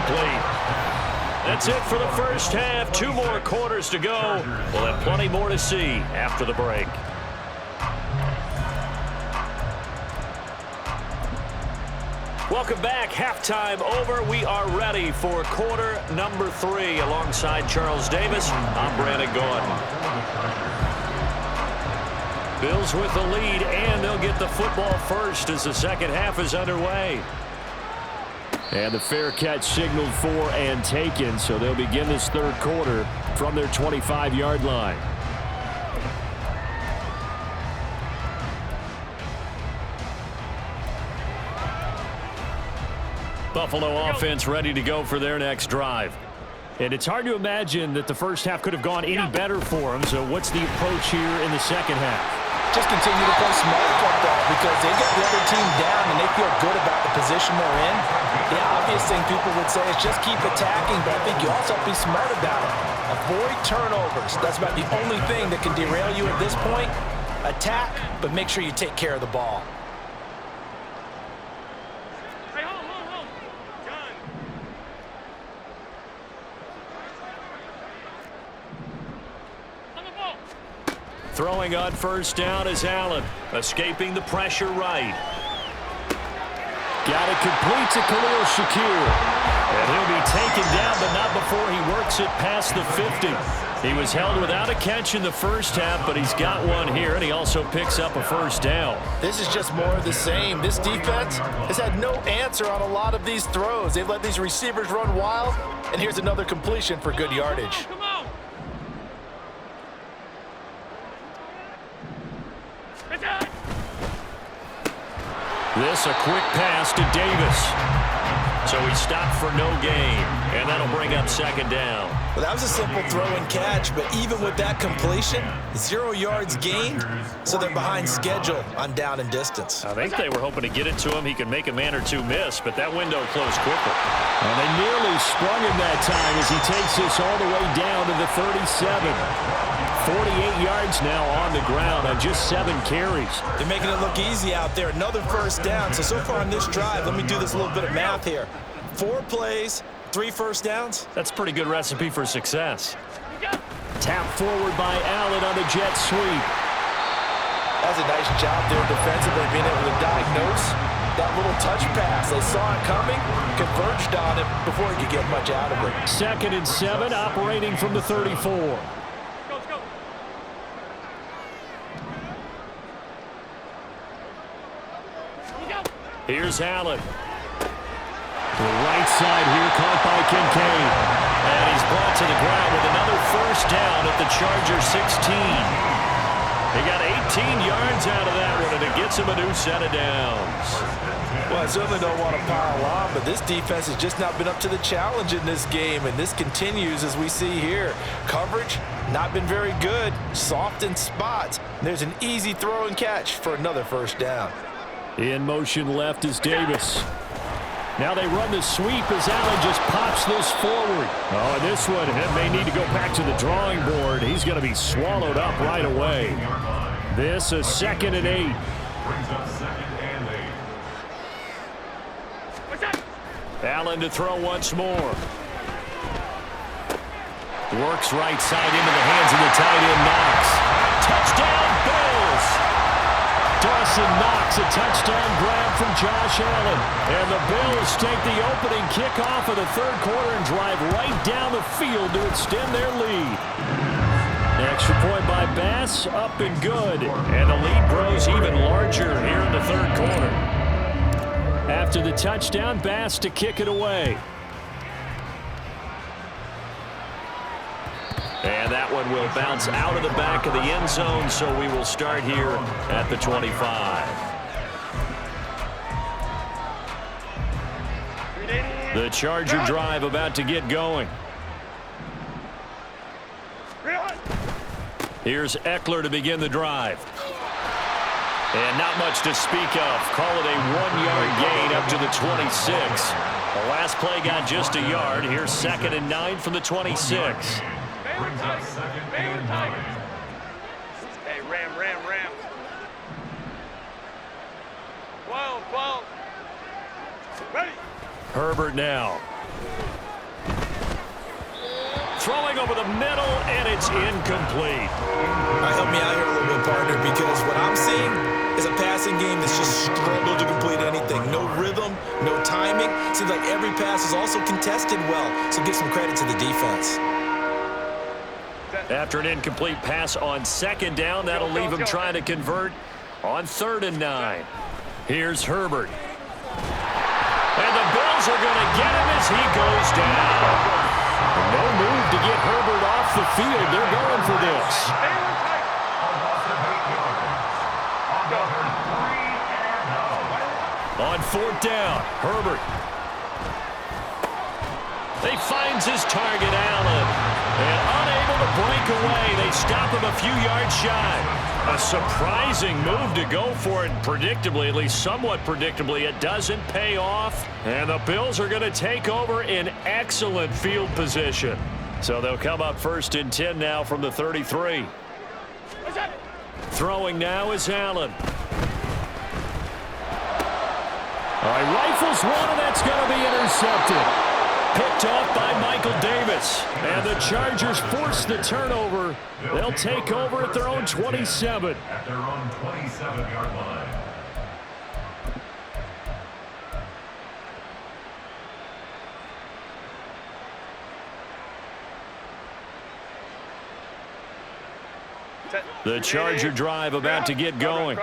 complete. That's it for the first half. 2 more quarters to go. We'll have plenty more to see after the break. Welcome back. Halftime over. We are ready for quarter number 3. Alongside Charles Davis, I'm Brandon Gordon. Bills with the lead, and they'll get the football first as the second half is underway. And the fair catch signaled for and taken, so they'll begin this third quarter from their 25-yard line. Buffalo offense ready to go for their next drive. And it's hard to imagine that the first half could have gone any better for them, so what's the approach here in the second half? Just continue to play smart football because they got the other team down and they feel good about the position they're in. The obvious thing people would say is just keep attacking, but I think you also have to be smart about it. Avoid turnovers. That's about the only thing that can derail you at this point. Attack, but make sure you take care of the ball. Throwing on first down is Allen, escaping the pressure right. Got it complete to Khalil Shakir. And he'll be taken down, but not before he works it past the 50. He was held without a catch in the first half, but he's got one here, and he also picks up a first down. This is just more of the same. This defense has had no answer on a lot of these throws. They've let these receivers run wild, and here's another completion for good yardage. This a quick pass to Davis. So he stopped for no gain, and that'll bring up second down. Well, that was a simple throw and catch, but even with that completion, 0 yards gained, so they're behind schedule on down and distance. I think they were hoping to get it to him. He could make a man or two miss, but that window closed quickly. And they nearly sprung him that time as he takes this all the way down to the 37. 48 yards now on the ground on just 7 carries. They're making it look easy out there. Another first down. So far on this drive, let me do this little bit of math here. 4 plays, 3 first downs. That's a pretty good recipe for success. Tap forward by Allen on the jet sweep. That's a nice job there defensively, being able to diagnose that little touch pass. They saw it coming, converged on it before he could get much out of it. 2nd and 7, operating from the 34. Here's Allen. The right side here caught by Kincaid. And he's brought to the ground with another first down at the Charger 16. He got 18 yards out of that one, and it gets him a new set of downs. Well, I certainly don't want to pile on, but this defense has just not been up to the challenge in this game, and this continues as we see here. Coverage, not been very good, soft in spots. There's an easy throw and catch for another first down. In motion left is Davis. Now they run the sweep as Allen just pops this forward. Oh, and this one may need to go back to the drawing board. He's going to be swallowed up right away. This is 2nd and 8. Allen to throw once more. Works right side into the hands of the tight end Knox. Touchdown Bills! Dawson Knox, a touchdown grab from Josh Allen. And the Bills take the opening kickoff of the third quarter and drive right down the field to extend their lead. Extra point by Bass, up and good. And the lead grows even larger here in the third quarter. After the touchdown, Bass to kick it away. And that one will bounce out of the back of the end zone, so we will start here at the 25. The Charger drive about to get going. Here's Eckler to begin the drive. And not much to speak of. Call it a 1-yard gain up to the 26. The last play got just a yard. Here's 2nd and 9 from the 26. Hey, Ram. 12. Ready. Herbert now. throwing over the middle, and it's incomplete. All right, help me out here a little bit, partner, because what I'm seeing is a passing game that's just struggled to complete anything. No rhythm, no timing. Seems like every pass is also contested well, so give some credit to the defense. After an incomplete pass on second down, that'll leave him trying to convert on 3rd and 9. Here's Herbert. And the Bills are going to get him as he goes down. No move to get Herbert off the field. They're going for this. On 4th down, Herbert. He finds his target, Allen. And unable to break away. They stop him a few yards shy. A surprising move to go for it. Predictably, at least somewhat predictably, it doesn't pay off. And the Bills are going to take over in excellent field position. So they'll come up 1st and 10 now from the 33. Throwing now is Allen. All right, rifles one, and that's going to be intercepted. Picked off by Michael Davis. And the Chargers force the turnover. They'll take over at their own 27. At their own 27-yard line. The Charger drive about to get going.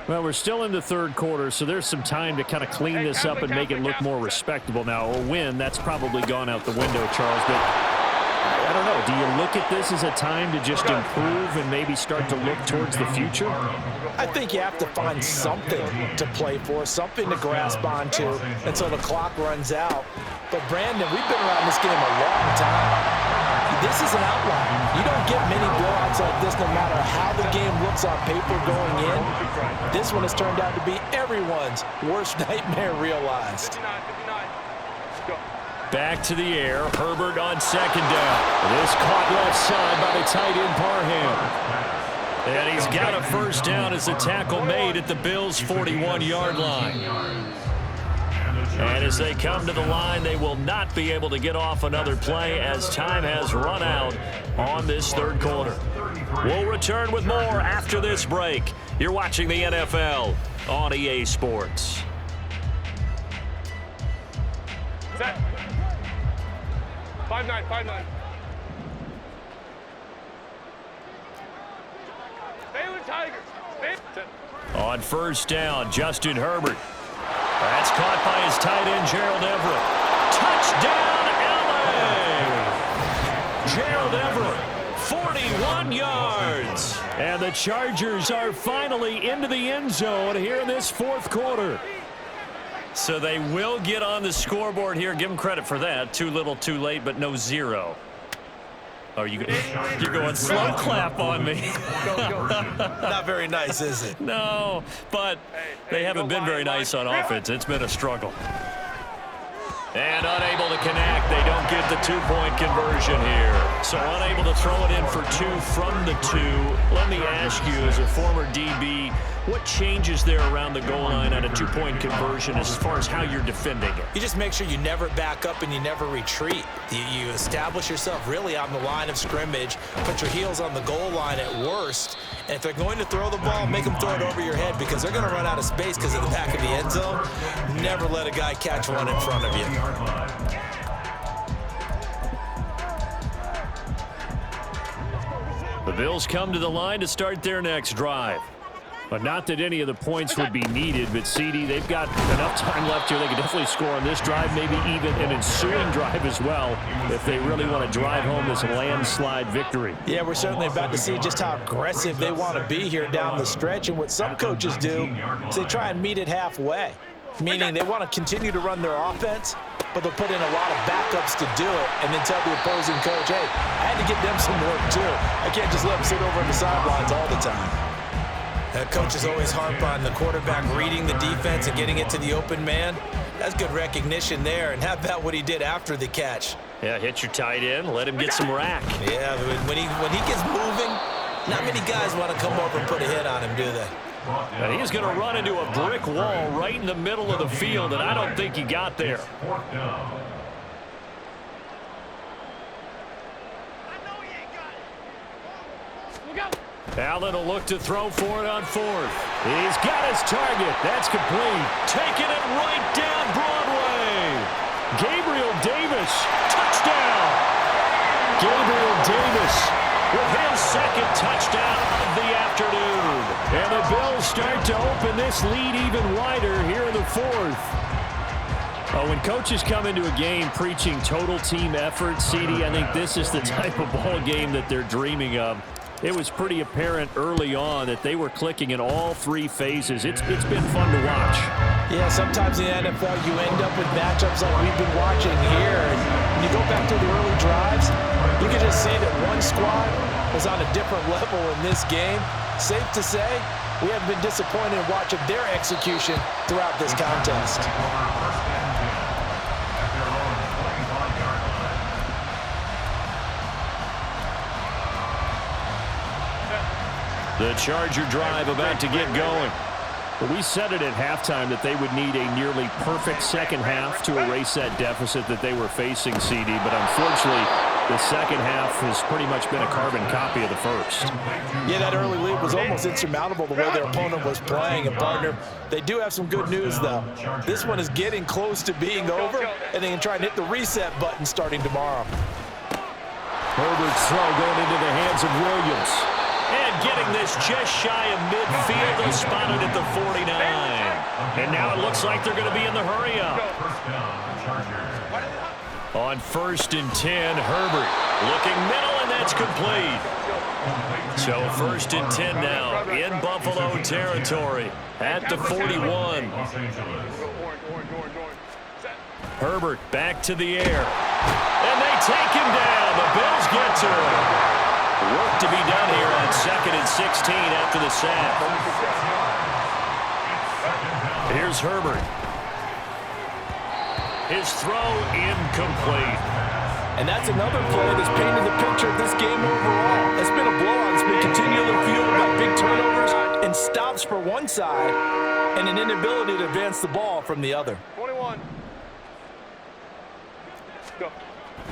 Well, we're still in the 3rd quarter, so there's some time to kind of clean this up and make it look more respectable. Now, a win, that's probably gone out the window, Charles, but I don't know. Do you look at this as a time to just improve and maybe start to look towards the future? I think you have to find something to play for, something to grasp onto until the clock runs out. But, Brandon, we've been around this game a long time. This is an outlier. You don't get many blowouts like this no matter how the game looks on paper going in. This one has turned out to be everyone's worst nightmare realized. Back to the air. Herbert on 2nd down. This caught left side by the tight end Parham. And he's got a 1st down as the tackle made at the Bills' 41-yard line. And as they come to the line, they will not be able to get off another play as time has run out on this 3rd quarter. We'll return with more after this break. You're watching the NFL on EA Sports. Set. 5-9, 5-9. Baylor Tigers. On 1st down, Justin Herbert. That's caught by his tight end, Gerald Everett. Touchdown, LA! Gerald Everett, 41 yards. And the Chargers are finally into the end zone here in this 4th quarter. So they will get on the scoreboard here. Give them credit for that. Too little, too late, but no 0. Oh, you're going slow clap on me. Not very nice, is it? No, but they haven't been very nice on offense. It's been a struggle. And unable to connect. They don't get the 2-point conversion here. So unable to throw it in for 2 from the 2. Let me ask you, as a former DB, what changes there around the goal line on a 2-point conversion as far as how you're defending it? You just make sure you never back up and you never retreat. You establish yourself really on the line of scrimmage, put your heels on the goal line at worst, and if they're going to throw the ball, make them throw it over your head because they're going to run out of space because of the back of the end zone. Never let a guy catch one in front of you. The Bills come to the line to start their next drive. But not that any of the points would be needed, but CD, they've got enough time left here. They can definitely score on this drive, maybe even an ensuing drive as well, if they really want to drive home this landslide victory. Yeah, we're certainly about to see just how aggressive they want to be here down the stretch. And what some coaches do is they try and meet it halfway, meaning they want to continue to run their offense, but they'll put in a lot of backups to do it and then tell the opposing coach, hey, I had to get them some work too. I can't just let them sit over on the sidelines all the time. Coaches always harp on the quarterback reading the defense and getting it to the open man. That's good recognition there. And how about what he did after the catch? Yeah, hit your tight end, let him get some rack. Yeah, when he gets moving, not many guys want to come over and put a hit on him, do they? And he's going to run into a brick wall right in the middle of the field, and I don't think he got there. Allen will look to throw for it on fourth. He's got his target. That's complete. Taking it right down Broadway. Gabriel Davis, touchdown. Gabriel Davis with his second touchdown of the afternoon. And the Bills start to open this lead even wider here in the fourth. Oh, when coaches come into a game preaching total team effort, CD, I think this is the type of ball game that they're dreaming of. It was pretty apparent early on that they were clicking in all three phases. It's been fun to watch. Yeah, sometimes in the NFL you end up with matchups like we've been watching here. And when you go back to the early drives, you can just see that one squad was on a different level in this game. Safe to say, we haven't been disappointed in watching their execution throughout this contest. The Charger drive about to get going. But we said it at halftime that they would need a nearly perfect second half to erase that deficit that they were facing, CD. But unfortunately, the second half has pretty much been a carbon copy of the first. Yeah, that early lead was almost insurmountable the way their opponent was playing. And, partner, they do have some good news, though. This one is getting close to being over, and they can try and hit the reset button starting tomorrow. Herbert's throw going into the hands of Williams. And getting this just shy of midfield, they'll spot it at the 49. And now it looks like they're going to be in the hurry-up. On 1st and 10, Herbert looking middle, and that's complete. So 1st and 10 now in Buffalo territory at the 41. Herbert back to the air. And they take him down. The Bills get to him. Work to be done here on 2nd and 16 after the sack. Here's Herbert. His throw incomplete. And that's another play that's painted the picture of this game overall. It's been a blowout. It's been continually fueled by big turnovers and stops for one side and an inability to advance the ball from the other. 21. Go.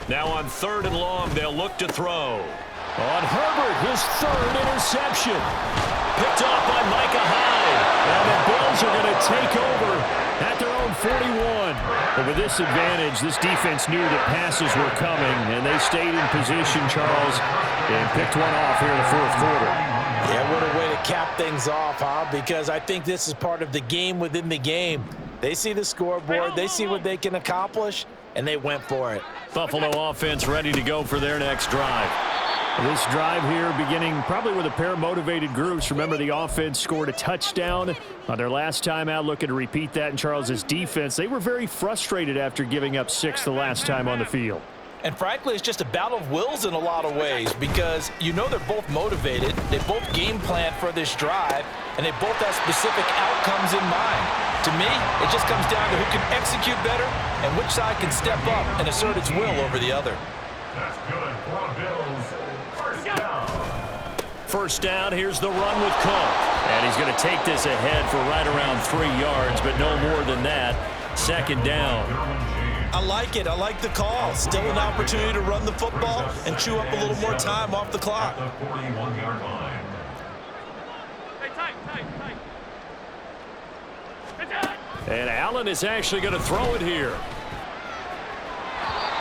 Now on 3rd and long, they'll look to throw. On Herbert, his 3rd interception. Picked off by Micah Hyde. Now the Bills are going to take over at their own 41. But with this advantage, this defense knew that passes were coming, and they stayed in position, Charles, and picked one off here in the 4th quarter. Yeah, what a way to cap things off, huh? Because I think this is part of the game within the game. They see the scoreboard, they see what they can accomplish, and they went for it. Buffalo offense ready to go for their next drive. This drive here beginning probably with a pair of motivated groups. Remember, the offense scored a touchdown on their last time out. Looking to repeat that in Charles's defense. They were very frustrated after giving up 6 the last time on the field. And frankly, it's just a battle of wills in a lot of ways because you know they're both motivated. They both game plan for this drive, and they both have specific outcomes in mind. To me, it just comes down to who can execute better and which side can step up and assert its will over the other. That's good for the Bills. First down, here's the run with Cook. And he's going to take this ahead for right around 3 yards, but no more than that. 2nd down. I like it. I like the call. Still an opportunity to run the football and chew up a little more time off the clock. The 41-yard line. Hey, tight. And Allen is actually going to throw it here.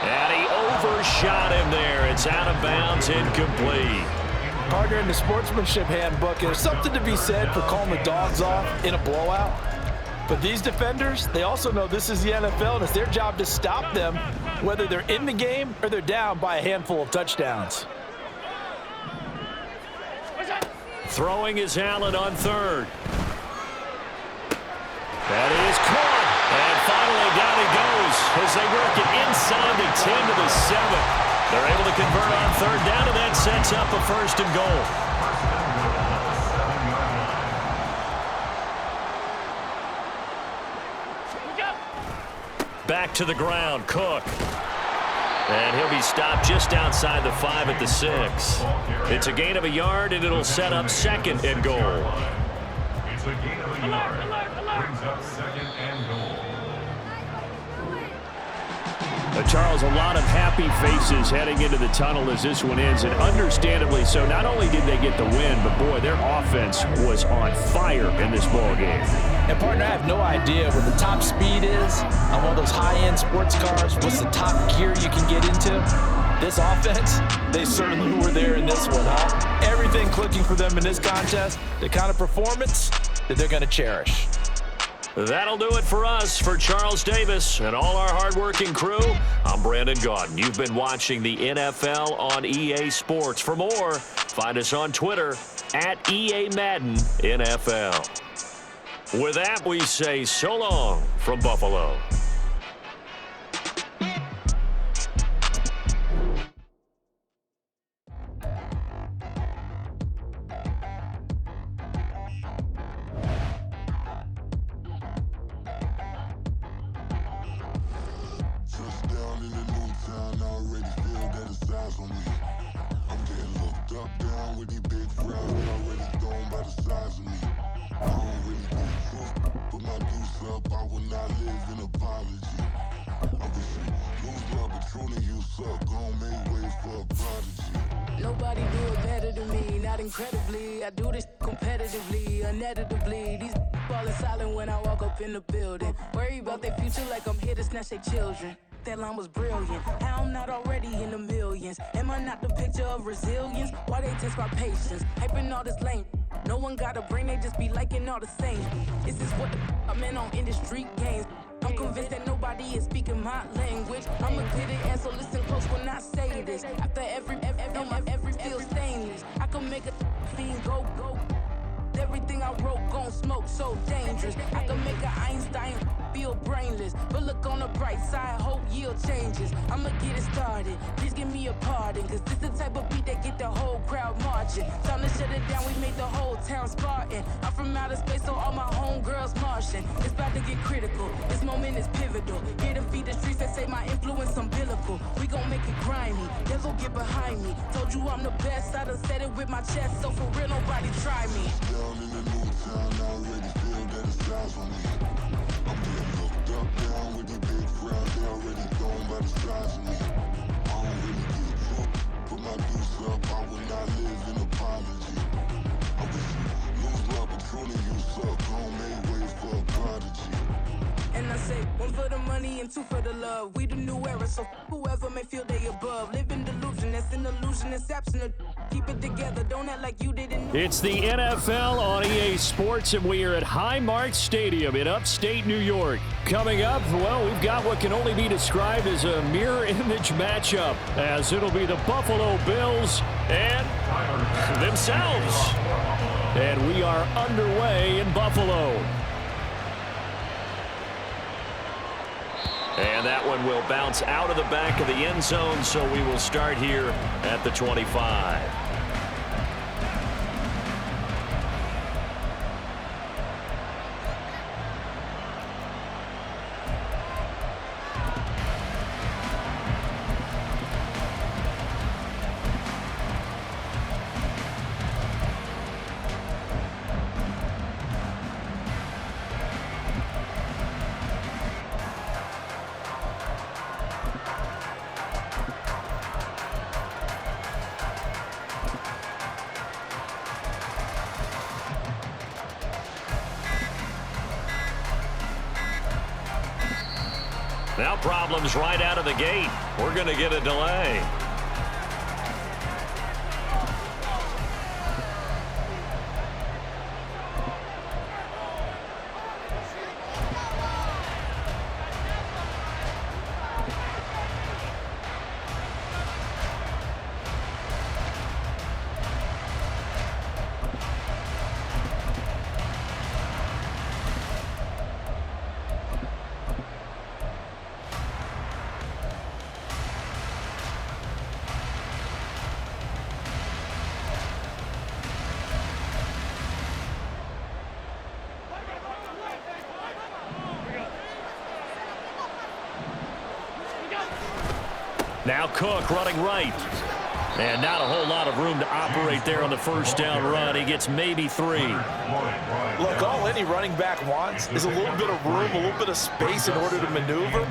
And he overshot him there. It's out of bounds, incomplete. Partner, in the sportsmanship handbook, there's something to be said for calling the dogs off in a blowout. But these defenders, they also know this is the NFL, and it's their job to stop them, whether they're in the game or they're down by a handful of touchdowns. Throwing is Allen on 3rd. That is caught. And finally down he goes as they work it inside the 10 to the 7. They're able to convert on 3rd down, and that sets up a 1st and goal. Back to the ground, Cook. And he'll be stopped just outside the 5 at the 6. It's a gain of a yard, and it'll set up 2nd and goal. It's a gain of a yard. Brings up 2nd and goal. A Charles, a lot of happy faces heading into the tunnel as this one ends, and understandably so. Not only did they get the win, but, boy, their offense was on fire in this ball game. And, partner, I have no idea what the top speed is on one of those high-end sports cars. What's the top gear you can get into? This offense, they certainly were there in this one, huh? Everything clicking for them in this contest, the kind of performance that they're going to cherish. That'll do it for us. For Charles Davis and all our hardworking crew, I'm Brandon Gaudin. You've been watching the NFL on EA Sports. For more, find us on Twitter at EA Madden NFL. With that, we say so long from Buffalo. Nobody do it better than me, not incredibly. I do this competitively, uneditably. These falling silent when I walk up in the building. Worry about their future like I'm here to snatch their children. That line was brilliant. How I'm not already in the millions. Am I not the picture of resilience? Why they test my patience? Hyping all this lame. No one got a brain, they just be liking all the same. This is what the I'm in on industry games. I'm convinced that nobody is speaking my language. I'm a good and so listen close when I say this. After every feel stainless, I can make a fiend go. Everything I wrote gon' smoke, so dangerous. I can make an Einstein feel brainless. But look on the bright side, hope yield changes. I'ma get it started, please give me a pardon. Cause this the type of beat that get the whole crowd marching. Time to shut it down, we make the whole town Spartan. I'm from outer space, so all my homegirls Martian. It's about to get critical, this moment is pivotal. Here to feed the streets that say my influence umbilical. We gon' make it grimy, devil get behind me. Told you I'm the best, I done said it with my chest. So for real, nobody try me. Down in the new town, I already feel that it's eyes on me. I'm getting looked up, down with the big crowd, they already gone by the size of me. I don't really get took, put my deuce up, I will not live in apology. I wish you lose love, but truly you suck, home made way for a prodigy. And I say, one for the money and two for the love. We the new era, so whoever may feel they above. Live in delusion, that's an illusion, it's absent. Keep it together, don't act like you didn't. It's the NFL on EA Sports, and we are at Highmark Stadium in upstate New York. Coming up, well, we've got what can only be described as a mirror image matchup, as it'll be the Buffalo Bills and themselves. And we are underway in Buffalo. And that one will bounce out of the back of the end zone, so we will start here at the 25. Now problems right out of the gate. We're going to get a delay. Now Cook running right. And not a whole lot of room to operate there on the first down run. He gets maybe 3. Look, all any running back wants is a little bit of room, a little bit of space in order to maneuver.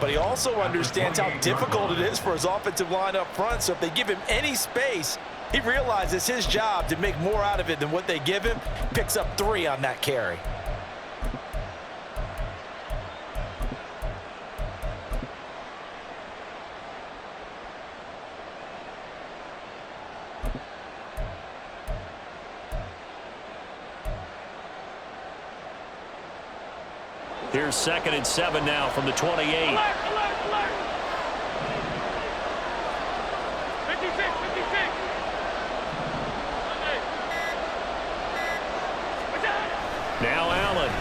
But he also understands how difficult it is for his offensive line up front. So if they give him any space, he realizes his job to make more out of it than what they give him. Picks up 3 on that carry. Here's 2nd and 7 now from the 28. Alert, alert, alert. 56, 56. Now Allen.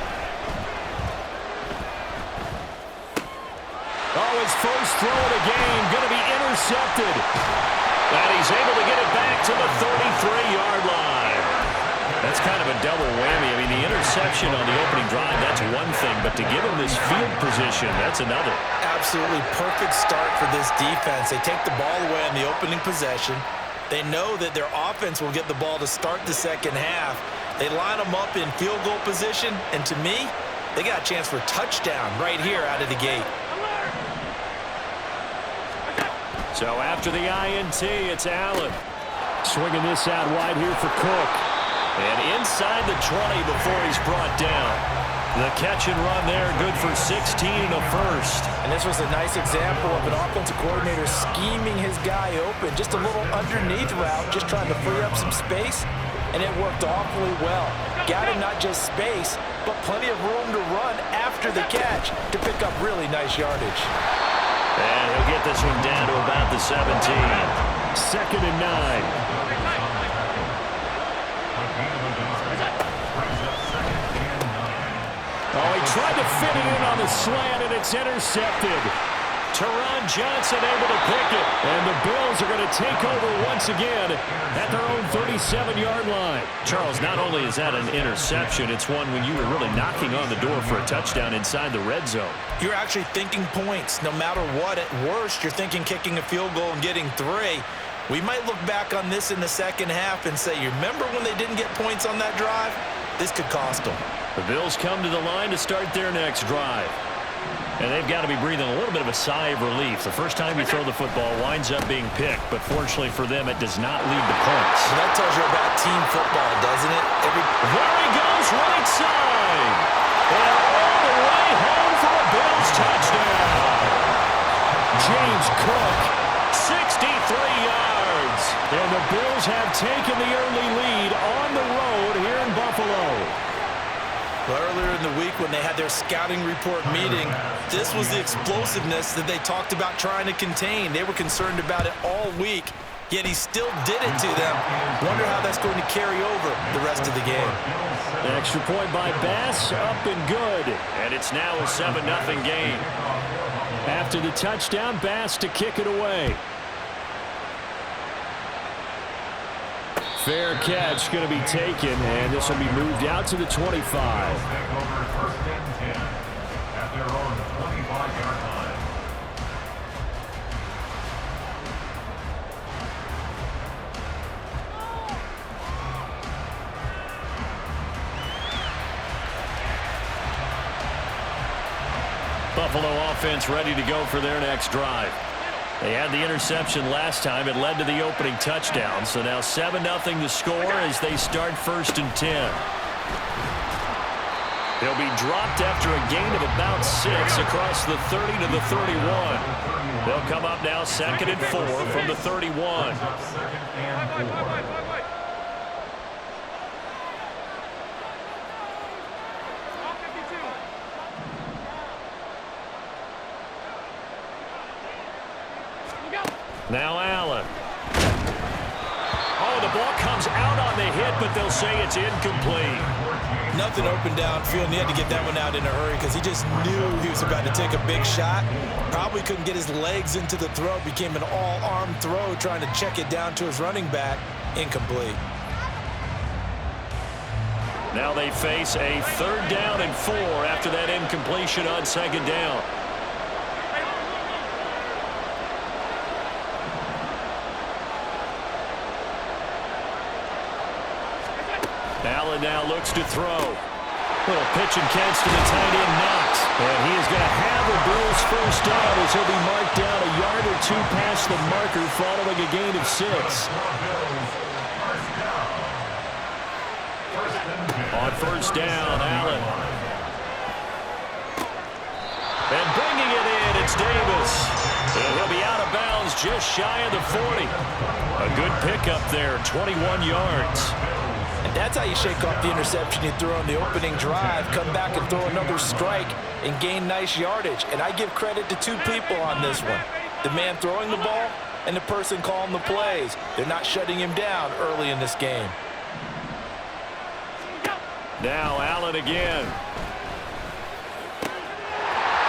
Oh, his first throw of the game going to be intercepted. And he's able to get it back to the 33-yard line. That's kind of a double whammy. I mean, the interception on the opening drive, that's one thing. But to give him this field position, that's another. Absolutely perfect start for this defense. They take the ball away on the opening possession. They know that their offense will get the ball to start the second half. They line them up in field goal position. And to me, they got a chance for a touchdown right here out of the gate. So after the INT, it's Allen. Swinging this out wide here for Cook. And inside the 20 before he's brought down. The catch and run there, good for 16 and a first. And this was a nice example of an offensive coordinator scheming his guy open. Just a little underneath route, just trying to free up some space. And it worked awfully well. Got him not just space, but plenty of room to run after the catch to pick up really nice yardage. And he'll get this one down to about the 17. 2nd and 9. Oh, he tried to fit it in on the slant, and it's intercepted. Teron Johnson able to pick it. And the Bills are going to take over once again at their own 37-yard line. Charles, not only is that an interception, it's one when you were really knocking on the door for a touchdown inside the red zone. You're actually thinking points. No matter what, at worst, you're thinking kicking a field goal and getting 3. We might look back on this in the second half and say, you remember when they didn't get points on that drive? This could cost them. The Bills come to the line to start their next drive. And they've got to be breathing a little bit of a sigh of relief. The first time you throw the football winds up being picked, but fortunately for them, it does not lead to points. So that tells you about team football, doesn't it? There he goes, right side. And all the way home for a Bills touchdown. James Cook, 63 yards. And the Bills have taken the early lead on the road here in Buffalo. Well, earlier in the week when they had their scouting report meeting, this was the explosiveness that they talked about trying to contain. They were concerned about it all week, yet he still did it to them. Wonder how that's going to carry over the rest of the game. An extra point by Bass, up and good. And it's now a 7-0 game. After the touchdown, Bass to kick it away. Fair catch going to be taken, and this will be moved out to the 25. Buffalo offense ready to go for their next drive. They had the interception last time. It led to the opening touchdown. So now 7-0 to score as they start 1st and 10. They'll be dropped after a gain of about 6 across the 30 to the 31. They'll come up now 2nd and 4 from the 31. Now Allen. Oh, the ball comes out on the hit, but they'll say it's incomplete. Nothing open downfield, and he had to get that one out in a hurry because he just knew he was about to take a big shot. Probably couldn't get his legs into the throw. Became an all-arm throw trying to check it down to his running back. Incomplete. Now they face a 3rd down and 4 after that incompletion on 2nd down. Allen now looks to throw. Little pitch and catch to the tight end, Knox. And he is going to have the Bills first down as he'll be marked down a yard or two past the marker following a gain of 6. On first down, Allen. And bringing it in, it's Davis. And he'll be out of bounds just shy of the 40. A good pickup there, 21 yards. And that's how you shake off the interception you threw on the opening drive, come back and throw another strike and gain nice yardage. And I give credit to two people on this one. The man throwing the ball and the person calling the plays. They're not shutting him down early in this game. Now Allen again.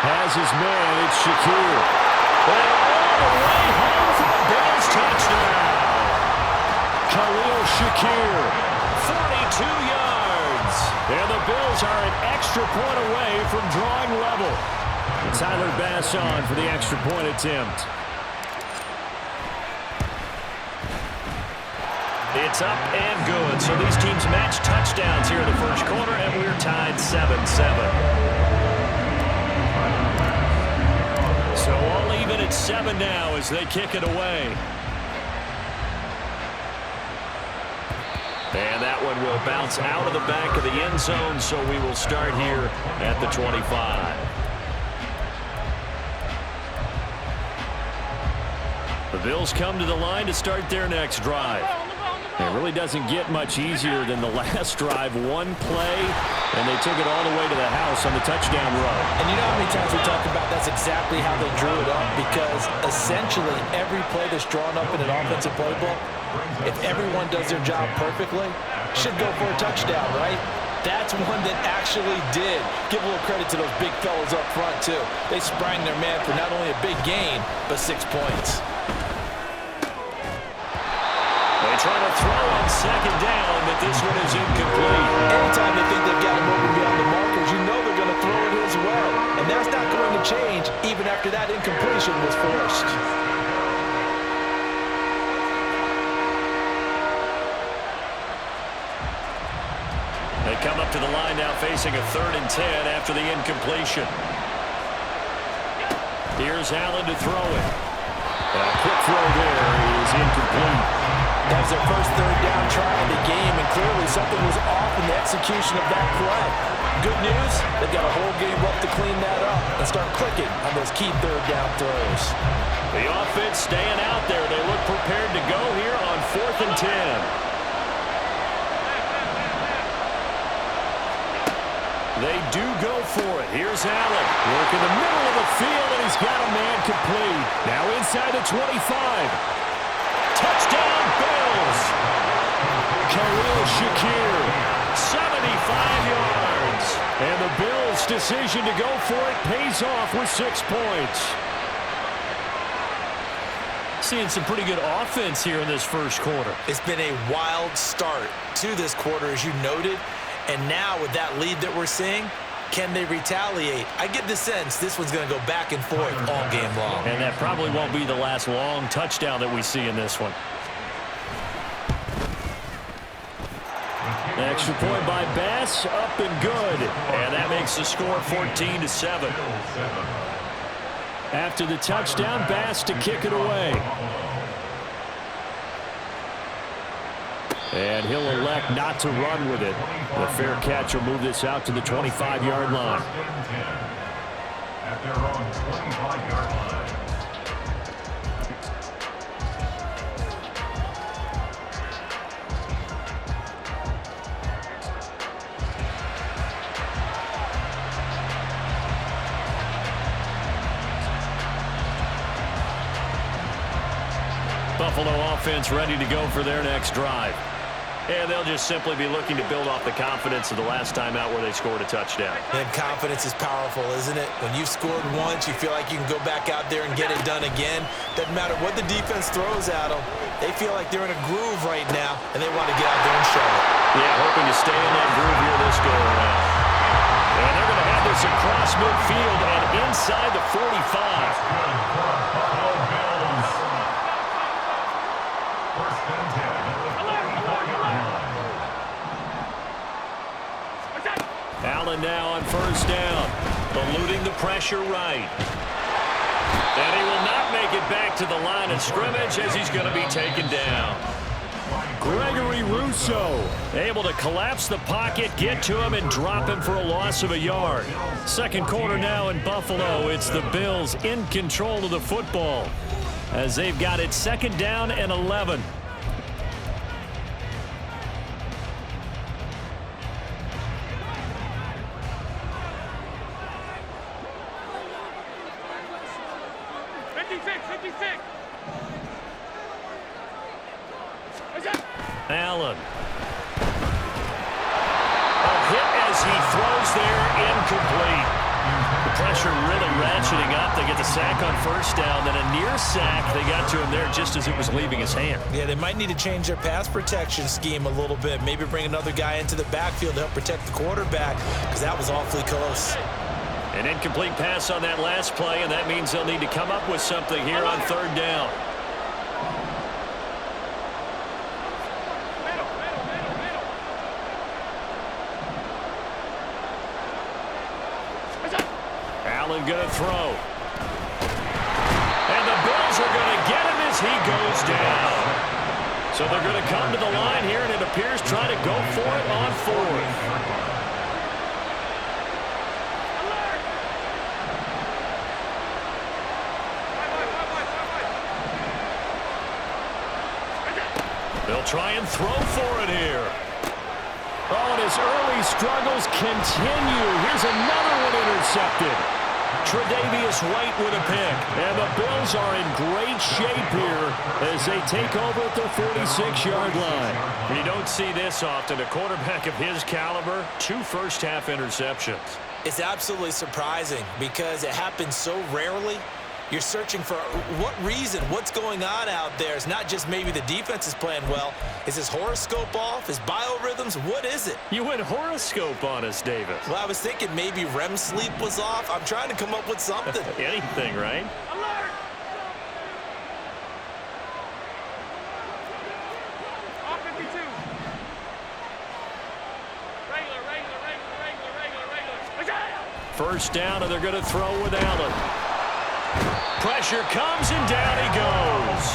Has his man, it's Shakir. And all the way home for the Bills touchdown. Khalil Shakir, 42 yards. And the Bills are an extra point away from drawing level. And Tyler Bass on for the extra point attempt. It's up and good. So these teams match touchdowns here in the first quarter, and we're tied 7-7. So all even at 7 now as they kick it away. And that one will bounce out of the back of the end zone, so we will start here at the 25. The Bills come to the line to start their next drive. It really doesn't get much easier than the last drive. One play, and they took it all the way to the house on the touchdown run. And you know how many times we talk about that's exactly how they drew it up, because essentially every play that's drawn up in an offensive playbook, if everyone does their job perfectly, should go for a touchdown, right? That's one that actually did. Give a little credit to those big fellas up front, too. They sprang their man for not only a big gain, but 6 points. They try to throw on second down, but this one is incomplete. Anytime they think they've got him over beyond the markers, you know they're going to throw it his way. And that's not going to change even after that incompletion was forced. They come up to the line now facing a 3rd and 10 after the incompletion. Here's Allen to throw it. A quick throw there is incomplete. That was their first 3rd down try of the game, and clearly something was off in the execution of that play. Good news, they've got a whole game left to clean that up and start clicking on those key 3rd down throws. The offense staying out there. They look prepared to go here on 4th and 10. They do go for it. Here's Allen. Work in the middle of the field, and he's got a man complete. Now inside the 25. Touchdown, Bills. Khalil Shakir, 75 yards. And the Bills' decision to go for it pays off with 6 points. Seeing some pretty good offense here in this first quarter. It's been a wild start to this quarter, as you noted. And now with that lead that we're seeing, can they retaliate? I get the sense this one's going to go back and forth all game long. And that probably won't be the last long touchdown that we see in this one. Extra point by Bass, up and good. And that makes the score 14-7. After the touchdown, Bass to kick it away. And he'll elect not to run with it. The fair catch will move this out to the 25-yard line. At their own 25-yard line. Buffalo offense ready to go for their next drive. And they'll just simply be looking to build off the confidence of the last time out where they scored a touchdown. And confidence is powerful, isn't it? When you've scored once, you feel like you can go back out there and get it done again. Doesn't matter what the defense throws at them. They feel like they're in a groove right now, and they want to get out there and show it. Yeah, hoping to stay in that groove here this go around. And they're going to have this across midfield and inside the 45. first down. Eluding the pressure right. And he will not make it back to the line of scrimmage as he's going to be taken down. Gregory Rousseau able to collapse the pocket, get to him, and drop him for a loss of a yard. Second quarter now in Buffalo. It's the Bills in control of the football as they've got it second down and 11. Allen. A hit as he throws there, incomplete. The pressure really ratcheting up. They get the sack on first down, then a near sack. They got to him there just as it was leaving his hand. Yeah, they might need to change their pass protection scheme a little bit. Maybe bring another guy into the backfield to help protect the quarterback, because that was awfully close. An incomplete pass on that last play, and that means they'll need to come up with something here on third down. Allen going to throw. And the Bills are going to get him as he goes down. So they're going to come to the line here, and it appears trying to go for it on fourth. They'll try and throw for it here. Oh, and his early struggles continue. Here's another one intercepted. Tre'Davious White with a pick. And the Bills are in great shape here as they take over at their 46-yard line. You don't see this often. A quarterback of his caliber, 2 first-half interceptions. It's absolutely surprising because it happens so rarely. You're searching for what reason, what's going on out there. It's not just maybe the defense is playing well. Is his horoscope off? His biorhythms? What is it? You went horoscope on us, Davis. Well, I was thinking maybe REM sleep was off. I'm trying to come up with something. Anything, right? Alert! Off 52. Regular. First down, and they're going to throw with Allen. Pressure comes, and down he goes.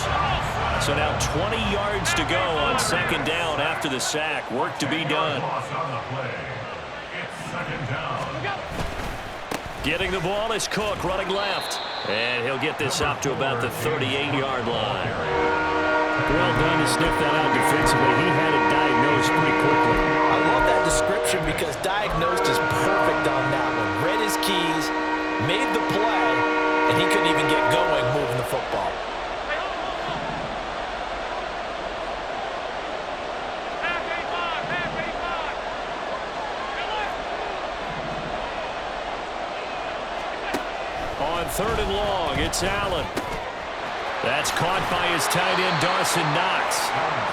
So now 20 yards to go on second down after the sack. Work to be done. Getting the ball is Cook, running left. And he'll get this up to about the 38-yard line. Well done to sniff that out defensively. He had it diagnosed pretty quickly. I love that description because diagnosed is perfect on that one. Read his keys, made the play, and he couldn't even get going moving the football. On third and long, it's Allen. That's caught by his tight end, Dawson Knox.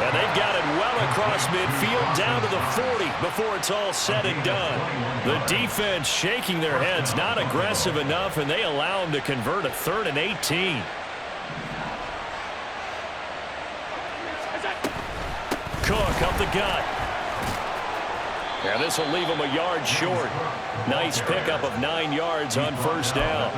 And they've got it well across midfield down to the 40 before it's all said and done. The defense shaking their heads, not aggressive enough, and they allow him to convert a 3rd and 18. Cook up the gut. And this will leave him a yard short. Nice pickup of 9 yards on first down.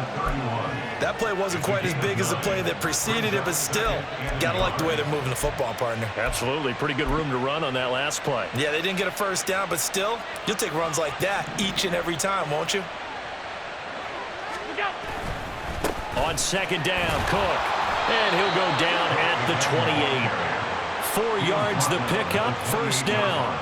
That play wasn't quite as big as the play that preceded it, but still, gotta like the way they're moving the football, partner. Absolutely. Pretty good room to run on that last play. Yeah, they didn't get a first down, but still, you'll take runs like that each and every time, won't you? On second down, Cook. And he'll go down at the 28. 4 yards the pickup, first down.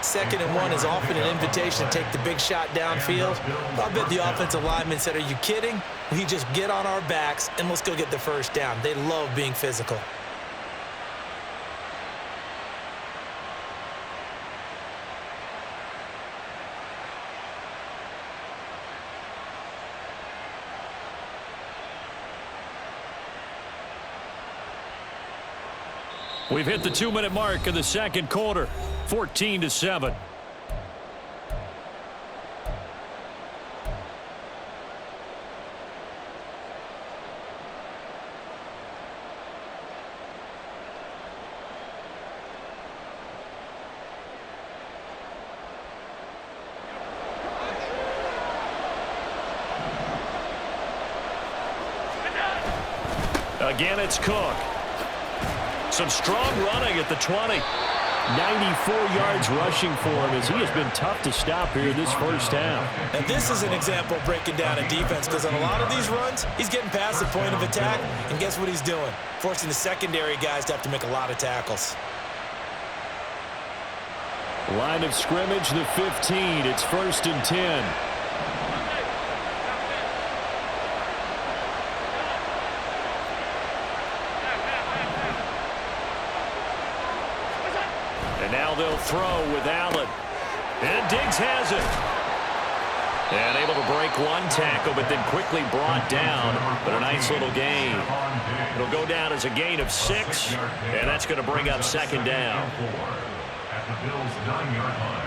2nd and 1 is often an invitation to take the big shot downfield. I bet the offensive lineman said, are you kidding? We just get on our backs and let's go get the first down. They love being physical. We've hit the 2-minute mark of the second quarter, 14-7. Again, it's Cook. Some strong running at the 20. 94 yards rushing for him as he has been tough to stop here this first half. And this is an example of breaking down a defense, because on a lot of these runs, he's getting past the point of attack, and guess what he's doing? Forcing the secondary guys to have to make a lot of tackles. Line of scrimmage, the 15. It's 1st and 10. And now they'll throw with Allen. And Diggs has it. And able to break one tackle, but then quickly brought down. But a nice little gain. It'll go down as a gain of 6, and that's going to bring up 2nd down. At the Bills' 9-yard line.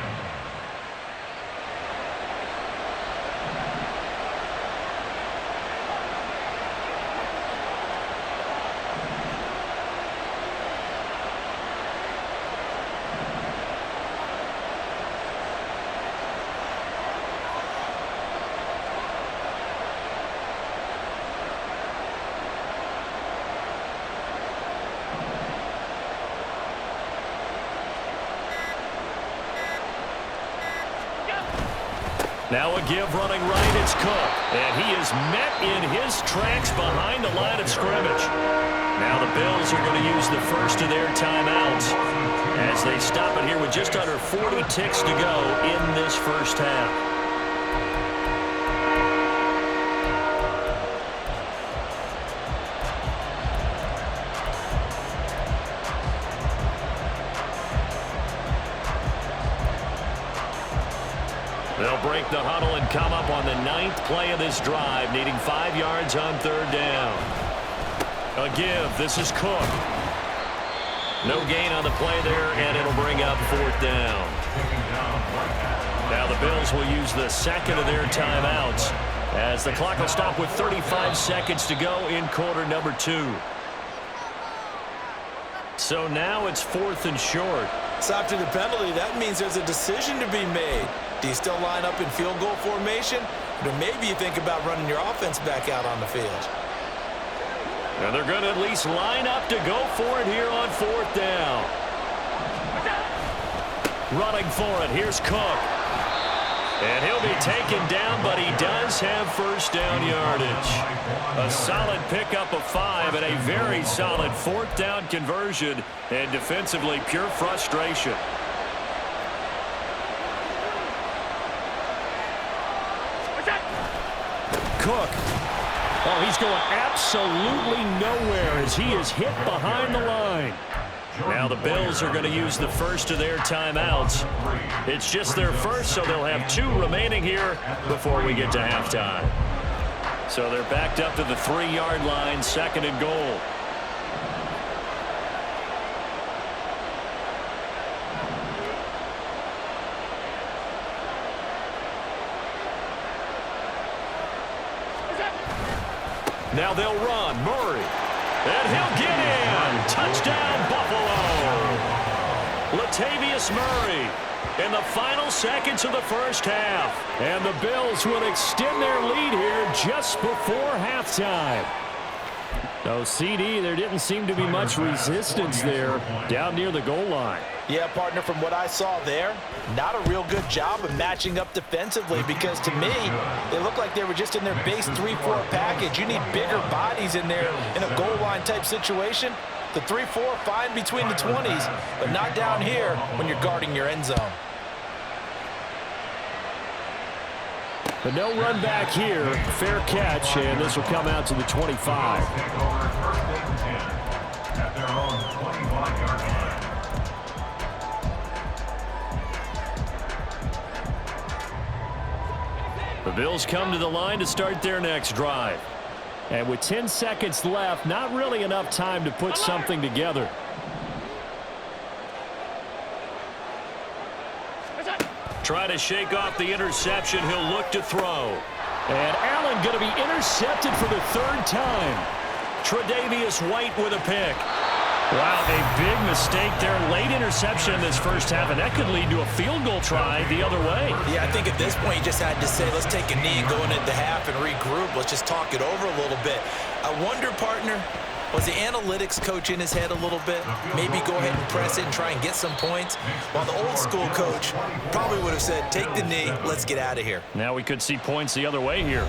Now a give running right, it's Cook. And he is met in his tracks behind the line of scrimmage. Now the Bills are going to use the first of their timeouts as they stop it here with just under 40 ticks to go in this first half. They'll break the huddle and come up on the 9th play of this drive, needing 5 yards on 3rd down. A give. This is Cook. No gain on the play there, and it'll bring up 4th down. Now the Bills will use the 2nd of their timeouts as the clock will stop with 35 seconds to go in quarter number 2. So now it's 4th and short. So after the penalty, that means there's a decision to be made. Do you still line up in field goal formation? Or maybe you think about running your offense back out on the field. And they're going to at least line up to go for it here on 4th down. Running for it, here's Cook. And he'll be taken down, but he does have 1st down yardage. A solid pickup of 5 and a very solid 4th down conversion, and defensively pure frustration. Cook. Oh, he's going absolutely nowhere as he is hit behind the line. Now the Bills are going to use the first of their timeouts. It's just their first, so they'll have 2 remaining here before we get to halftime. So they're backed up to the 3-yard line, 2nd and goal. Now they'll run. Murray. And he'll get in. Touchdown, Buffalo. Latavius Murray in the final seconds of the first half. And the Bills will extend their lead here just before halftime. No, CD, there didn't seem to be much resistance there down near the goal line. Yeah, partner, from what I saw there, not a real good job of matching up defensively, because to me, they looked like they were just in their base 3-4 package. You need bigger bodies in there in a goal line type situation. The 3-4, fine between the 20s, but not down here when you're guarding your end zone. But no run back here. Fair catch, and this will come out to the 25. At their own 25-yard line. The Bills come to the line to start their next drive. And with 10 seconds left, not really enough time to put something together. Try to shake off the interception. He'll look to throw. And Allen going to be intercepted for the 3rd time. Tre'Davious White with a pick. Wow, a big mistake there. Late interception in this first half, and that could lead to a field goal try the other way. Yeah, I think at this point you just had to say, let's take a knee going into half and regroup. Let's just talk it over a little bit. I wonder, partner, Was the analytics coach in his head a little bit? Maybe go ahead and press it and try and get some points? While the old school coach probably would have said, take the knee, let's get out of here. Now we could see points the other way here.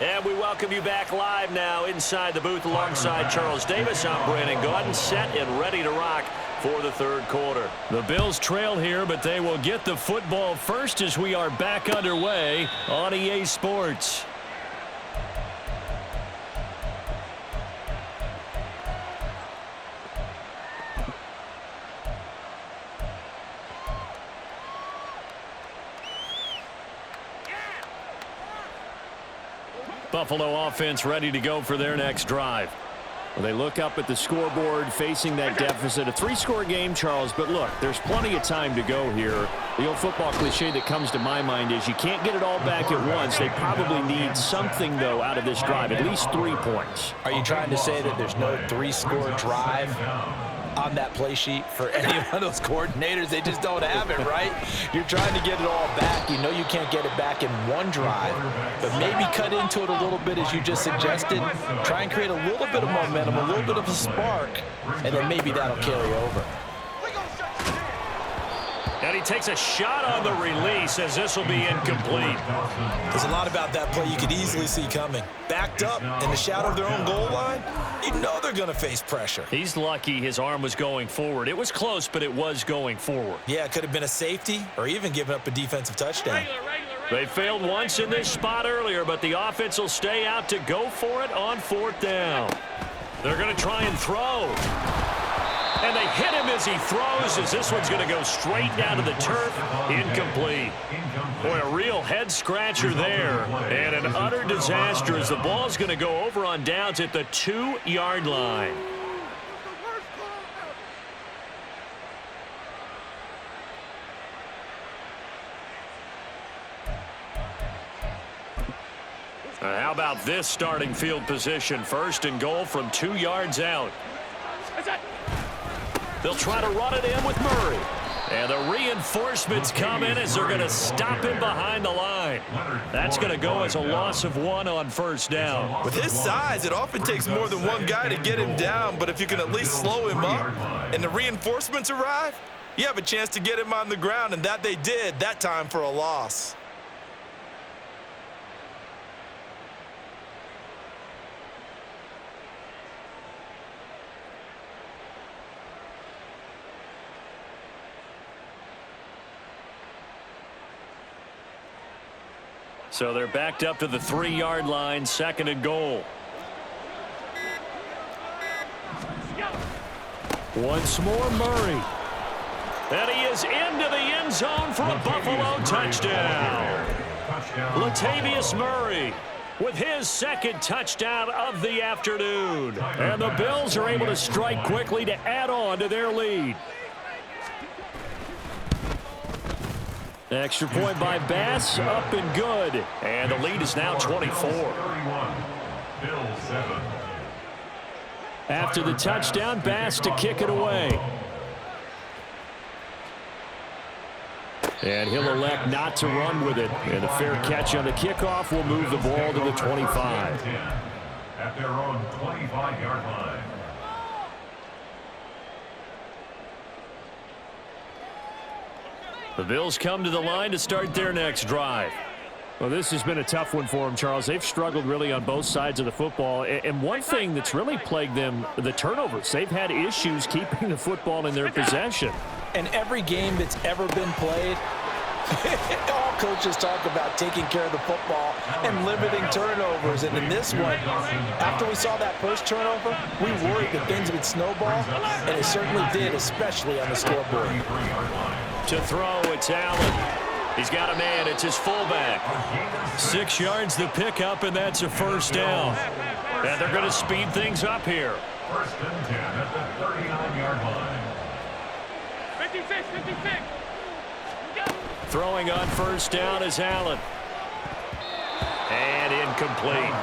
And we welcome you back live now inside the booth alongside Charles Davis. I'm Brandon Gaudin, set and ready to rock for the third quarter. The Bills trail here, but they will get the football first as we are back underway on EA Sports. Buffalo offense ready to go for their next drive. Well, they look up at the scoreboard facing that deficit. A three-score game, Charles, but look, there's plenty of time to go here. The old football cliche that comes to my mind is you can't get it all back at once. They probably need something, though, out of this drive, at least 3 points. Are you trying to say that there's no three-score drive on that play sheet for any one of those coordinators? They just don't have it, right? You're trying to get it all back. You know you can't get it back in one drive, but maybe cut into it a little bit as you just suggested. Try and create a little bit of momentum, a little bit of a spark, and then maybe that'll carry over. And he takes a shot on the release as this will be incomplete. There's a lot about that play you could easily see coming. Backed up in the shadow of their own goal line, you know they're going to face pressure. He's lucky his arm was going forward. It was close, but it was going forward. Yeah, it could have been a safety or even given up a defensive touchdown. They failed once in this spot earlier, but the offense will stay out to go for it on 4th down. They're going to try and throw. And they hit him as he throws, as this one's going to go straight down to the turf. Incomplete. Boy, a real head-scratcher there. And an utter disaster as the ball's going to go over on downs at the 2-yard line. How about this starting field position? 1st and goal from 2 yards out. They'll try to run it in with Murray. And the reinforcements come in as they're going to stop him behind the line. That's going to go as a loss of 1 on 1st down. With his size, it often takes more than one guy to get him down, but if you can at least slow him up and the reinforcements arrive, you have a chance to get him on the ground, and that they did that time for a loss. So they're backed up to the 3-yard line, 2nd and goal. Once more, Murray. And he is into the end zone for a Buffalo touchdown. Latavius Murray with his 2nd touchdown of the afternoon. And the Bills are able to strike quickly to add on to their lead. Extra point by Bass, up and good. And the lead is now 24. After the touchdown, Bass to kick it away. And he'll elect not to run with it. And a fair catch on the kickoff will move the ball to the 25. At their own 25-yard line. The Bills come to the line to start their next drive. Well, this has been a tough one for them, Charles. They've struggled really on both sides of the football. And one thing that's really plagued them, the turnovers. They've had issues keeping the football in their possession. In every game that's ever been played, all coaches talk about taking care of the football and limiting turnovers. And in this one, after we saw that first turnover, we worried that things would snowball, and it certainly did, especially on the scoreboard. To throw, it's Allen. He's got a man. It's his fullback. 6 yards the pickup, and that's a 1st down. And they're going to speed things up here. 1st and 10 at the 39-yard line. 56. Throwing on 1st down is Allen. And incomplete.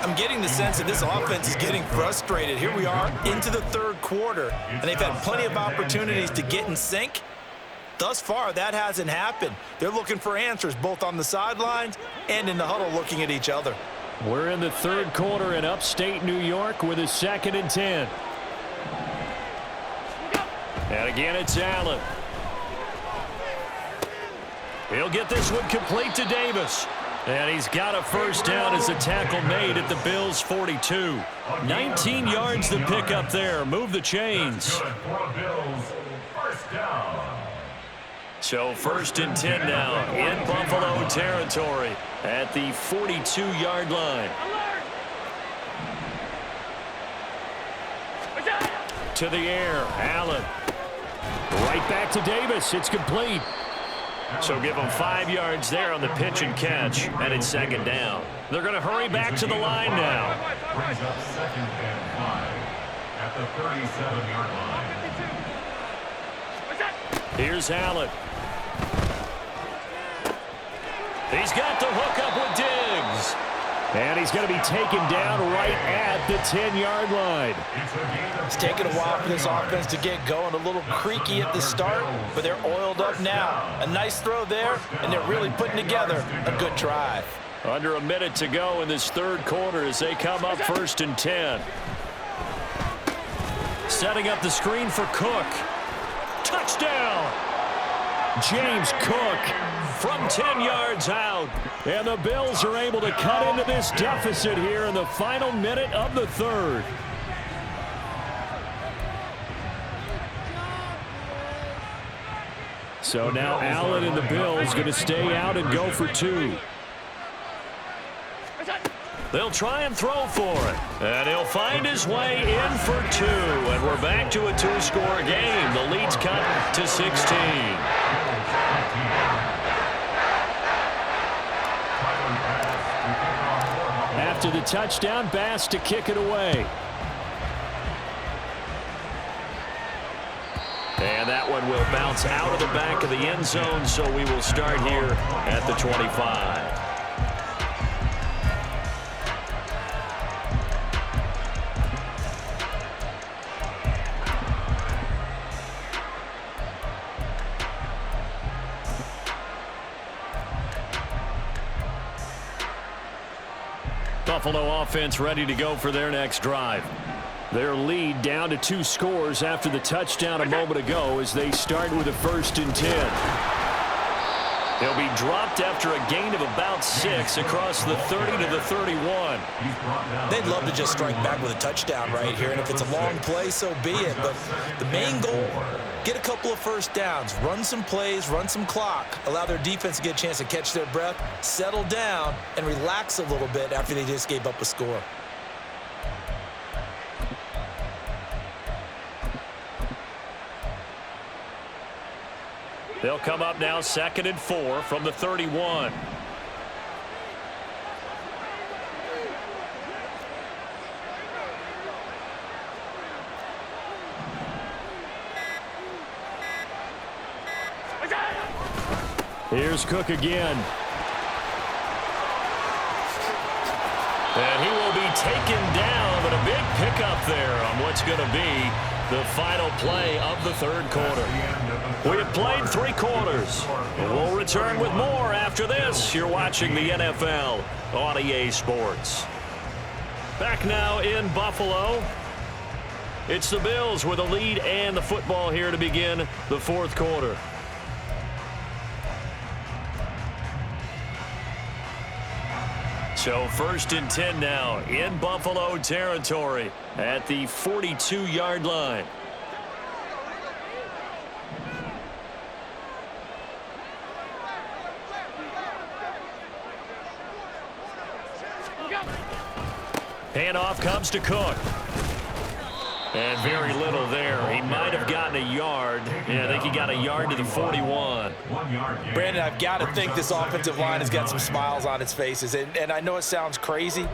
I'm getting the sense that this offense is getting frustrated. Here we are into the 3rd quarter, and they've had plenty of opportunities to get in sync, Thus far, that hasn't happened. They're looking for answers both on the sidelines and in the huddle looking at each other. We're in the third quarter in upstate New York with a 2nd and 10. And again, it's Allen. He'll get this one complete to Davis. And he's got a first down as the tackle made at the Bills' 42. 19 yards to pick up there. Move the chains. So 1st and 10 now in Buffalo territory at the 42-yard line. To the air, Allen. Right back to Davis. It's complete. So give them 5 yards there on the pitch and catch, and it's 2nd down. They're going to hurry back to the line now. Brings up 2nd and 5 at the 37-yard line. Here's Allen. He's got the hook up with Diggs. And he's going to be taken down right at the 10-yard line. It's taken a while for this offense to get going. A little creaky at the start, but they're oiled up now. A nice throw there, and they're really putting together a good drive. Under a minute to go in this third quarter as they come up 1st and 10. Setting up the screen for Cook. Touchdown! James Cook from 10 yards out. And the Bills are able to cut into this deficit here in the final minute of the third. So now Allen and the Bills going to stay out and go for 2. They'll try and throw for it. And he'll find his way in for 2. And we're back to a 2-score game. The lead's cut to 16. After the touchdown, Bass to kick it away. And that one will bounce out of the back of the end zone, so we will start here at the 25. Buffalo offense ready to go for their next drive. Their lead down to 2 scores after the touchdown a moment ago as they start with a 1st and 10. He'll be dropped after a gain of about 6 across the 30 to the 31. They'd love to just strike back with a touchdown right here, and if it's a long play, so be it. But the main goal, get a couple of first downs, run some plays, run some clock, allow their defense to get a chance to catch their breath, settle down, and relax a little bit after they just gave up a score. They'll come up now 2nd and 4 from the 31. Here's Cook again. And he will be taken down, but a big pickup there on what's going to be the final play of the third quarter. We have played 3 quarters. We'll return with more after this. You're watching the NFL on EA Sports. Back now in Buffalo. It's the Bills with a lead and the football here to begin the 4th quarter. So 1st and 10 now in Buffalo territory at the 42-yard line. Handoff comes to Cook. And very little there. He might have gotten a yard. Yeah, I think he got a yard to the 41. Brandon, I've got to think this offensive line has got some smiles on its faces. And I know it sounds crazy,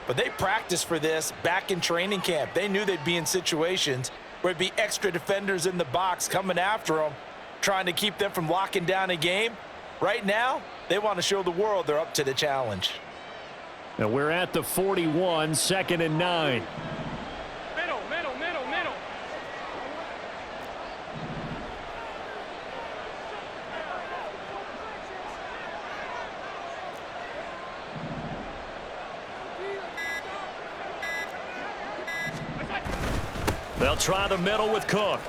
but they practiced for this back in training camp. They knew they'd be in situations where it'd be extra defenders in the box coming after them, trying to keep them from locking down a game. Right now, they want to show the world they're up to the challenge. And we're at the 41, 2nd and 9. They'll try the middle with Cook.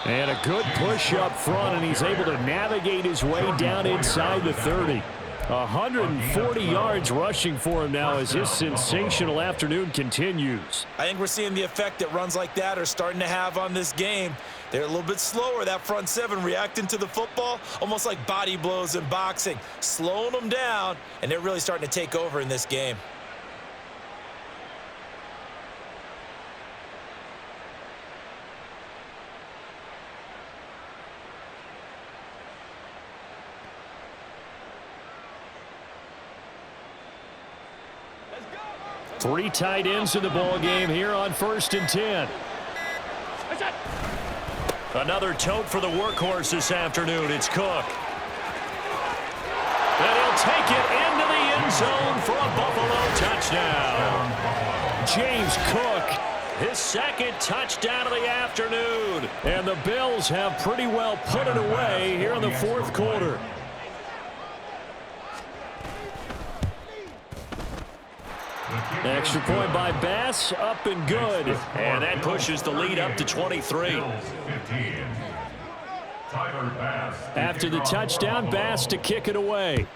And a good push up front, and he's able to navigate his way down inside the 30. 140 yards rushing for him now as his sensational afternoon continues. I think we're seeing the effect that runs like that are starting to have on this game. They're a little bit slower, that front seven, reacting to the football, almost like body blows in boxing, slowing them down, and they're really starting to take over in this game. Three tight ends in the ball game here on 1st and 10. Another tote for the workhorse this afternoon. It's Cook. And he'll take it into the end zone for a Buffalo touchdown. James Cook, his second touchdown of the afternoon. And the Bills have pretty well put it away here in the fourth quarter. Extra point by Bass, up and good. And that pushes the lead up to 23. After the touchdown, Bass to kick it away.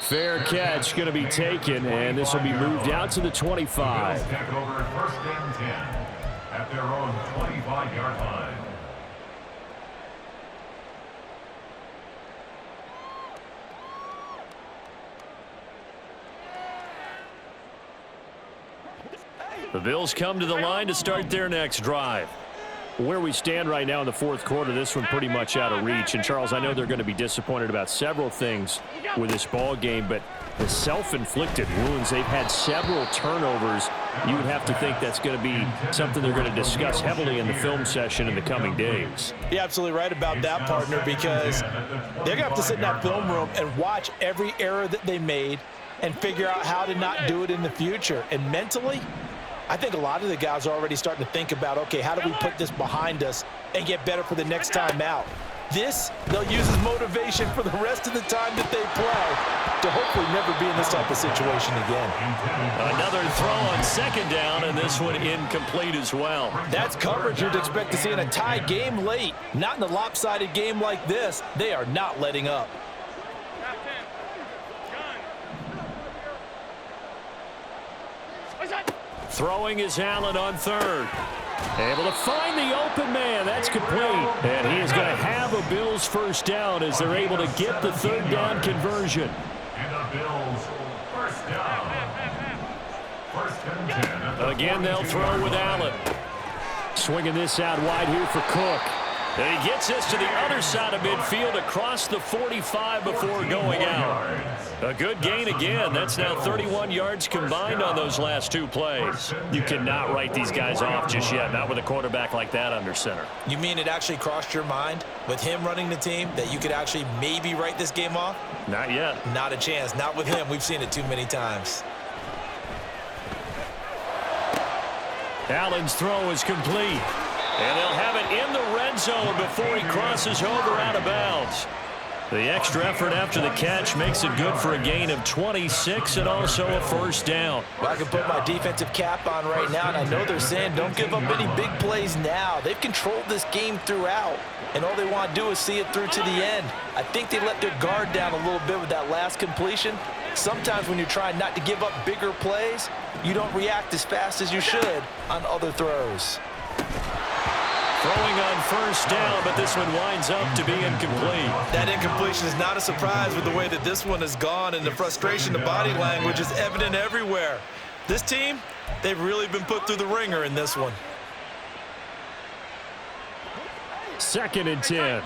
Fair catch going to be taken, and this will be moved out to the 25. Take over at 1st and 10 at their own 25-yard line. The Bills come to the line to start their next drive. Where we stand right now in the fourth quarter, this one pretty much out of reach. And, Charles, I know they're going to be disappointed about several things with this ball game, but the self-inflicted wounds, they've had several turnovers. You would have to think that's going to be something they're going to discuss heavily in the film session in the coming days. You're absolutely right about that, partner, because they're going to have to sit in that film room and watch every error that they made and figure out how to not do it in the future. And mentally, I think a lot of the guys are already starting to think about, okay, how do we put this behind us and get better for the next time out? This, they'll use as motivation for the rest of the time that they play to hopefully never be in this type of situation again. Another throw on 2nd down, and this one incomplete as well. That's coverage you'd expect to see in a tie game late. Not in a lopsided game like this. They are not letting up. Throwing is Allen on 3rd. Able to find the open man. That's complete. And he is going to have a Bills first down as they're able to get the 3rd down conversion. And the Bills first down. 1st and 10. Again, they'll throw with Allen. Swinging this out wide here for Cook. And he gets this to the other side of midfield across the 45 before going out. A good gain again. That's now 31 yards combined on those last 2 plays. You cannot write these guys off just yet, not with a quarterback like that under center. You mean it actually crossed your mind with him running the team that you could actually maybe write this game off? Not yet. Not a chance. Not with him. We've seen it too many times. Allen's throw is complete. And they'll have it in the red zone before he crosses over out of bounds. The extra effort after the catch makes it good for a gain of 26 and also a first down. Well, I can put my defensive cap on right now, and I know they're saying don't give up any big plays now. They've controlled this game throughout, and all they want to do is see it through to the end. I think they let their guard down a little bit with that last completion. Sometimes when you're trying not to give up bigger plays, you don't react as fast as you should on other throws. Throwing on first down, but this one winds up to be incomplete. That incompletion is not a surprise with the way that this one has gone, and the frustration, the body language is evident everywhere. This team, they've really been put through the ringer in this one. 2nd and 10.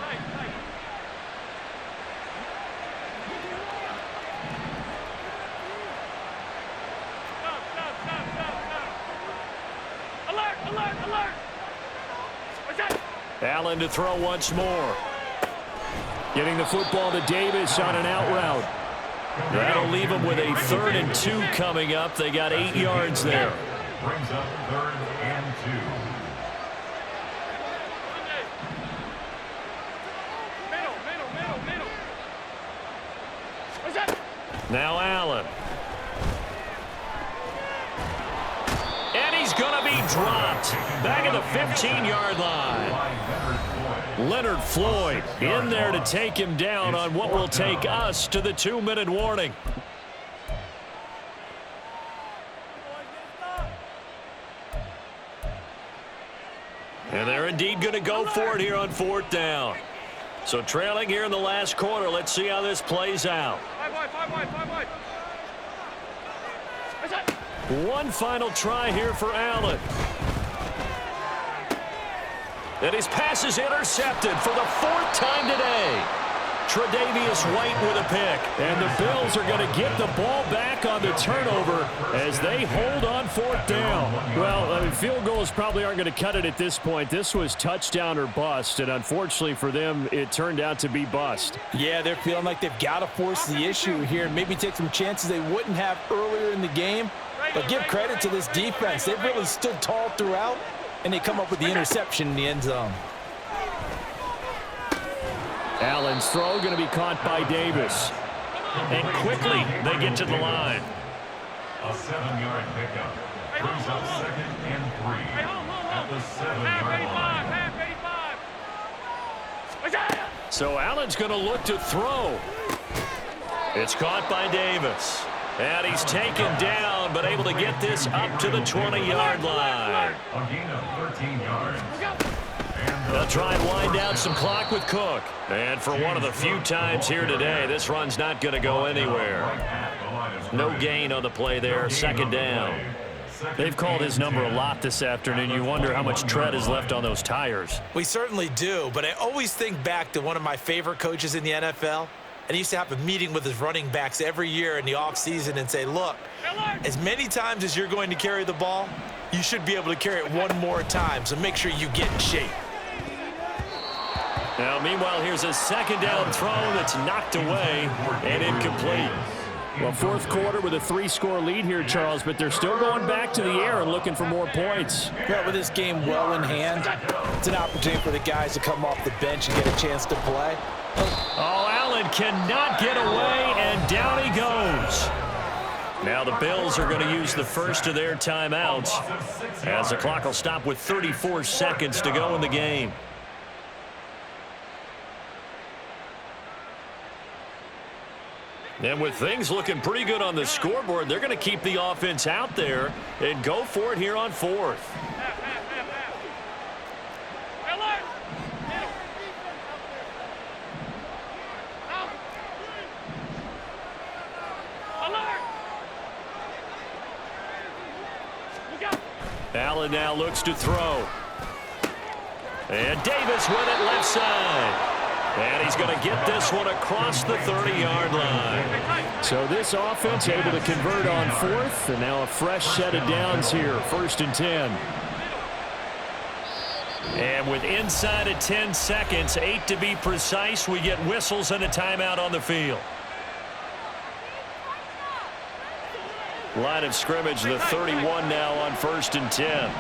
Allen to throw once more. Getting the football to Davis on an out route. That'll leave them with a 3rd and 2 coming up. They got 8 yards there. Brings up 3rd and 2. Now Allen. dropped. Back at the 15-yard line. Leonard Floyd in there to take him down on what will take us to the 2-minute warning. And they're indeed going to go for it here on 4th down. So trailing here in the last quarter. Let's see how this plays out. One final try here for Allen. And his pass is intercepted for the 4th time today. Tre'Davious White with a pick. And the Bills are going to get the ball back on the turnover as they hold on 4th down. Well, I mean, field goals probably aren't going to cut it at this point. This was touchdown or bust, and unfortunately for them, it turned out to be bust. Yeah, they're feeling like they've got to force the issue here and maybe take some chances they wouldn't have earlier in the game. But give credit to this defense. They've really stood tall throughout, and they come up with the interception in the end zone. Allen's throw going to be caught by Davis. And quickly, they get to the line. A 7-yard pickup. Brings up 2nd and 3 at the 7-yard line. So Allen's going to look to throw. It's caught by Davis. And he's taken down, but able to get this up to the 20-yard line. A gain of 13 yards. They'll try and wind down some clock with Cook. And for one of the few times here today, this run's not going to go anywhere. No gain on the play there, 2nd down. They've called his number a lot this afternoon. You wonder how much tread is left on those tires. We certainly do, but I always think back to one of my favorite coaches in the NFL. And he used to have a meeting with his running backs every year in the offseason and say, look, as many times as you're going to carry the ball, you should be able to carry it one more time, so make sure you get in shape. Now, meanwhile, here's a 2nd down throw that's knocked away and incomplete. Well, 4th quarter with a 3-score lead here, Charles, but they're still going back to the air and looking for more points. Yeah, with this game well in hand, it's an opportunity for the guys to come off the bench and get a chance to play. Oh, Allen cannot get away, and down he goes. Now the Bills are going to use the first of their timeouts as the clock will stop with 34 seconds to go in the game. And with things looking pretty good on the scoreboard, they're going to keep the offense out there and go for it here on 4th. Allen now looks to throw. And Davis with it left side. And he's going to get this one across the 30-yard line. So this offense able to convert on 4th, and now a fresh set of downs here, 1st and 10. And with inside of 10 seconds, 8 to be precise, we get whistles and a timeout on the field. Line of scrimmage, the 31 now on 1st and 10.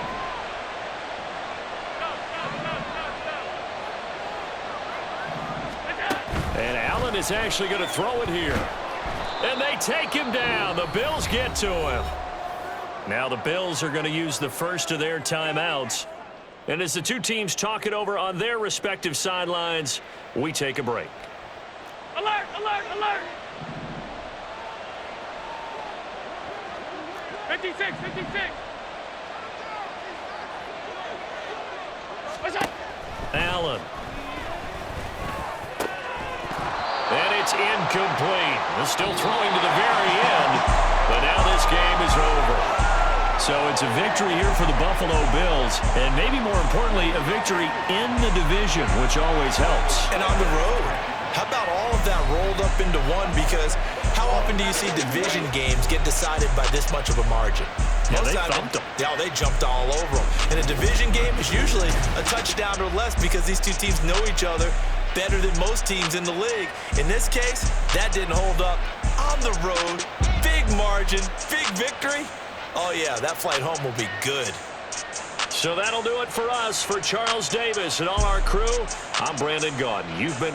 And Allen is actually going to throw it here. And they take him down. The Bills get to him. Now the Bills are going to use the first of their timeouts. And as the two teams talk it over on their respective sidelines, we take a break. Alert, alert, alert! 56, 56! What's up? Allen. And it's incomplete. They're still throwing to the very end, but now this game is over. So it's a victory here for the Buffalo Bills, and maybe more importantly, a victory in the division, which always helps. And on the road. How about all of that rolled up into one? Because how often do you see division games get decided by this much of a margin? Yeah, they thumped them. Yeah, they jumped all over them. And a division game is usually a touchdown or less because these two teams know each other better than most teams in the league. In this case, that didn't hold up. On the road, big margin, big victory. Oh, yeah, that flight home will be good. So that'll do it for us. For Charles Davis and all our crew, I'm Brandon Gaudin. You've been